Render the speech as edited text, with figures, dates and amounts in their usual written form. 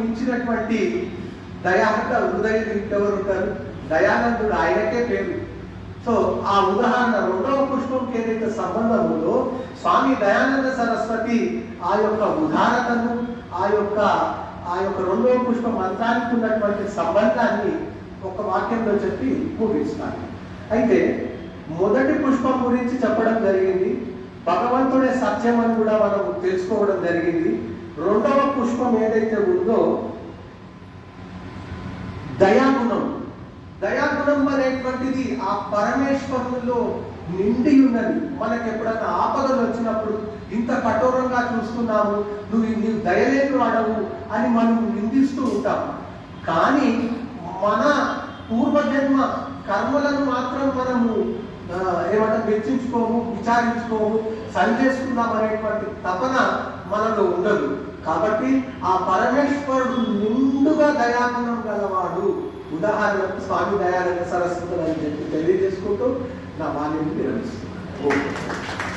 మించినటువంటి దయాహత హృదయం ఇంకెవరు ఉంటారు? దయానందుడు, ఆయనకే పేరు. సో ఆ ఉదాహరణ రెండవ పుష్పంకి ఏదైతే సంబంధం ఉందో స్వామి దయానంద సరస్వతి ఆ యొక్క ఉదాహరణను ఆ యొక్క రెండవ పుష్ప మంత్రానికి ఉన్నటువంటి సంబంధాన్ని ఒక వాక్యంలో చెప్పి ముగిస్తాను. అయితే మొదటి పుష్పం గురించి చెప్పడం జరిగింది, భగవంతుడే సత్యం అని కూడా మనం తెలుసుకోవడం జరిగింది. రెండవ పుష్పం ఏదైతే ఉందో దయాగుణం. దయాగుణం అనేటువంటిది ఆ పరమేశ్వరునిలో నిండి ఉన్నది. మనకి ఎప్పుడైనా ఆపదలు వచ్చినప్పుడు ఇంత కఠోరంగా చూస్తున్నాము, నీవు దయలేని వాడవు అని మనం నిందిస్తూ ఉంటాం. కానీ మన పూర్వజన్మ కర్మలను మాత్రం మనము ఏమంటారు వెచ్చించుకోము, విచారించుకోము, సరి చేసుకుందాం అనేటువంటి తపన మనలో ఉండదు. కాబట్టి ఆ పరమేశ్వరుడు నిండుగా దయాగుణం గలవాడు. ఉదాహరణకు స్వామి దయానంద సరస్వతులు అని చెప్పి తెలియజేసుకుంటూ నా వాణిని విరమిస్తున్నాను.